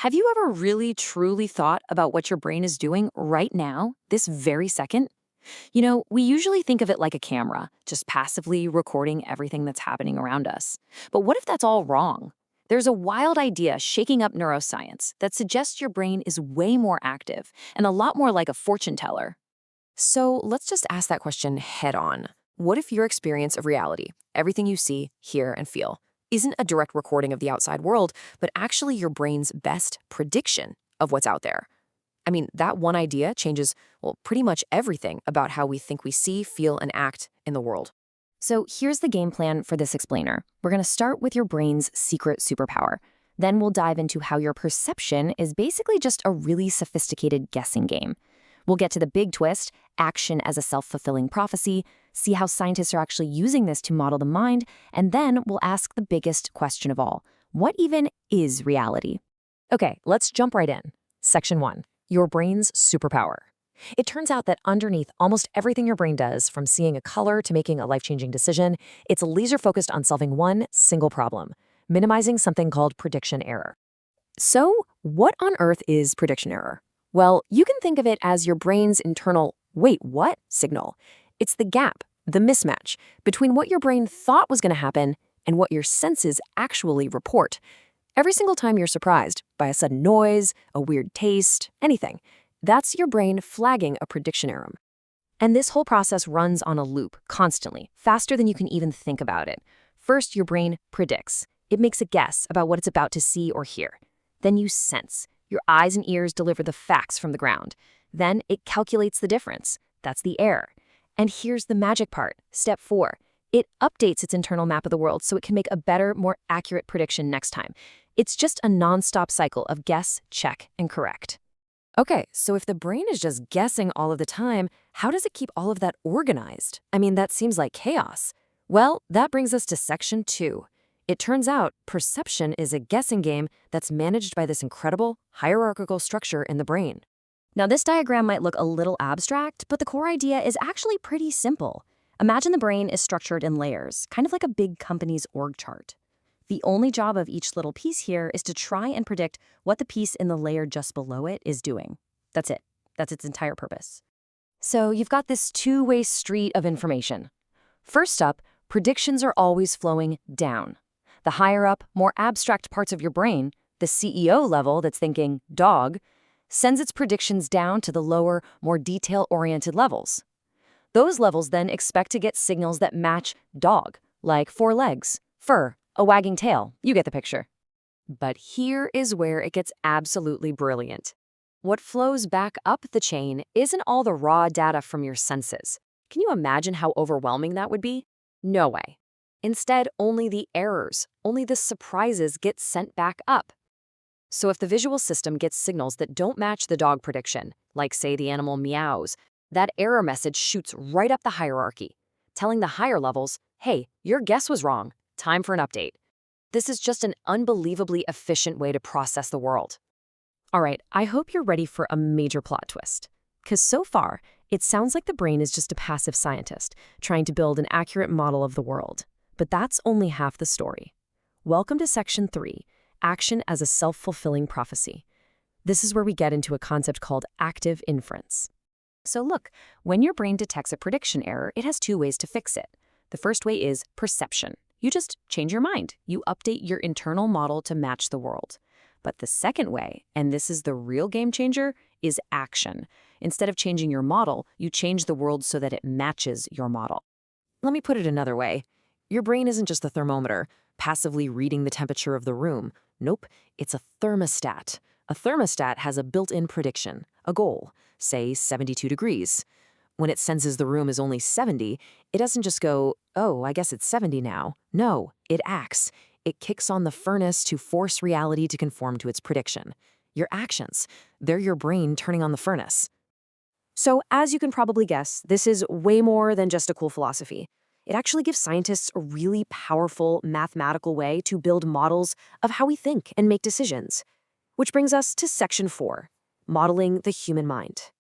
Have you ever really truly thought about what your brain is doing right now, this very second? We usually think of it like a camera, just passively recording everything that's happening around us. But what if that's all wrong? There's a wild idea shaking up neuroscience that suggests your brain is way more active and a lot more like a fortune teller. So let's just ask that question head on. What if your experience of reality, everything you see, hear, and feel, isn't a direct recording of the outside world, but actually your brain's best prediction of what's out there? I mean, that one idea changes, well, pretty much everything about how we think we see, feel, and act in the world. So here's the game plan for this explainer. We're going to start with your brain's secret superpower. Then we'll dive into how your perception is basically just a really sophisticated guessing game. We'll get to the big twist, action as a self-fulfilling prophecy, see how scientists are actually using this to model the mind, and then we'll ask the biggest question of all. What even is reality? Okay, let's jump right in. Section 1. Your brain's superpower. It turns out that underneath almost everything your brain does, from seeing a color to making a life-changing decision, it's laser-focused on solving one single problem, minimizing something called prediction error. So, what on earth is prediction error? Well, you can think of it as your brain's internal "wait, what?" signal. It's the gap, the mismatch, between what your brain thought was going to happen and what your senses actually report. Every single time you're surprised by a sudden noise, a weird taste, anything, that's your brain flagging a prediction error. And this whole process runs on a loop, constantly, faster than you can even think about it. First, your brain predicts. It makes a guess about what it's about to see or hear. Then you sense. Your eyes and ears deliver the facts from the ground. Then it calculates the difference. That's the error. And here's the magic part, step 4. It updates its internal map of the world so it can make a better, more accurate prediction next time. It's just a non-stop cycle of guess, check, and correct. Okay, so if the brain is just guessing all of the time, how does it keep all of that organized? I mean, that seems like chaos. Well, that brings us to section 2. It turns out perception is a guessing game that's managed by this incredible hierarchical structure in the brain. Now, this diagram might look a little abstract, but the core idea is actually pretty simple. Imagine the brain is structured in layers, kind of like a big company's org chart. The only job of each little piece here is to try and predict what the piece in the layer just below it is doing. That's it. That's its entire purpose. So you've got this two-way street of information. First up, predictions are always flowing down. The higher up, more abstract parts of your brain, the CEO level that's thinking dog, sends its predictions down to the lower, more detail-oriented levels. Those levels then expect to get signals that match dog, like 4 legs, fur, a wagging tail. You get the picture. But here is where it gets absolutely brilliant. What flows back up the chain isn't all the raw data from your senses. Can you imagine how overwhelming that would be? No way. Instead, only the errors, only the surprises get sent back up. So if the visual system gets signals that don't match the dog prediction, like say the animal meows, that error message shoots right up the hierarchy, telling the higher levels, hey, your guess was wrong, time for an update. This is just an unbelievably efficient way to process the world. All right, I hope you're ready for a major plot twist. Because so far, it sounds like the brain is just a passive scientist trying to build an accurate model of the world. But that's only half the story. Welcome to Section 3, Action as a Self-Fulfilling Prophecy. This is where we get into a concept called active inference. So look, when your brain detects a prediction error, it has 2 ways to fix it. The first way is perception. You just change your mind. You update your internal model to match the world. But the second way, and this is the real game changer, is action. Instead of changing your model, you change the world so that it matches your model. Let me put it another way. Your brain isn't just a thermometer, passively reading the temperature of the room. Nope, it's a thermostat. A thermostat has a built-in prediction, a goal, say 72 degrees. When it senses the room is only 70, it doesn't just go, oh, I guess it's 70 now. No, it acts. It kicks on the furnace to force reality to conform to its prediction. Your actions, they're your brain turning on the furnace. So, as you can probably guess, this is way more than just a cool philosophy. It actually gives scientists a really powerful mathematical way to build models of how we think and make decisions. Which brings us to Section 4, Modeling the Human Mind.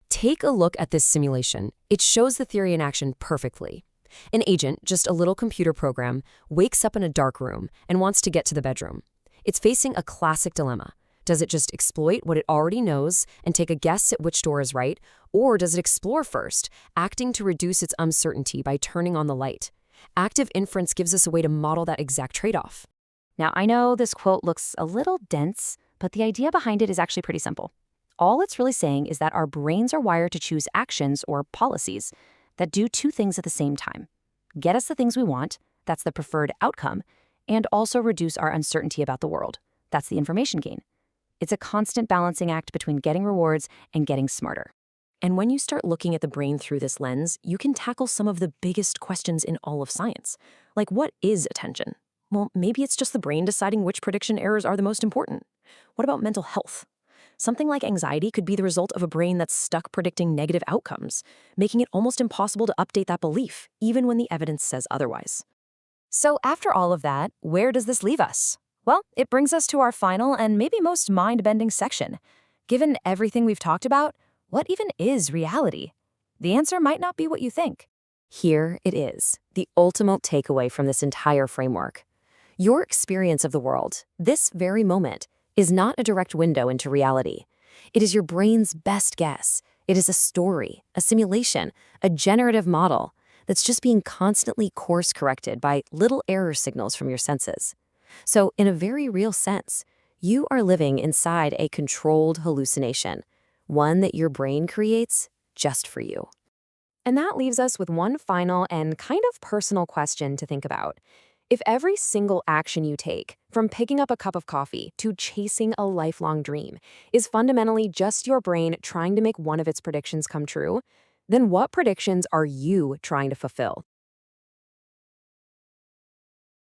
Take a look at this simulation. It shows the theory in action perfectly. An agent, just a little computer program, wakes up in a dark room and wants to get to the bedroom. It's facing a classic dilemma. Does it just exploit what it already knows and take a guess at which door is right, or does it explore first, acting to reduce its uncertainty by turning on the light? Active inference gives us a way to model that exact trade-off. Now, I know this quote looks a little dense, but the idea behind it is actually pretty simple. All it's really saying is that our brains are wired to choose actions or policies that do two things at the same time: get us the things we want, that's the preferred outcome, and also reduce our uncertainty about the world. That's the information gain. It's a constant balancing act between getting rewards and getting smarter. And when you start looking at the brain through this lens, you can tackle some of the biggest questions in all of science. Like, what is attention? Well, maybe it's just the brain deciding which prediction errors are the most important. What about mental health? Something like anxiety could be the result of a brain that's stuck predicting negative outcomes, making it almost impossible to update that belief, even when the evidence says otherwise. So after all of that, where does this leave us? Well, it brings us to our final and maybe most mind-bending section. Given everything we've talked about, what even is reality? The answer might not be what you think. Here it is, the ultimate takeaway from this entire framework. Your experience of the world, this very moment, is not a direct window into reality. It is your brain's best guess. It is a story, a simulation, a generative model that's just being constantly course-corrected by little error signals from your senses. So, in a very real sense, you are living inside a controlled hallucination, one that your brain creates just for you. And that leaves us with one final and kind of personal question to think about. If every single action you take, from picking up a cup of coffee to chasing a lifelong dream, is fundamentally just your brain trying to make one of its predictions come true, then what predictions are you trying to fulfill?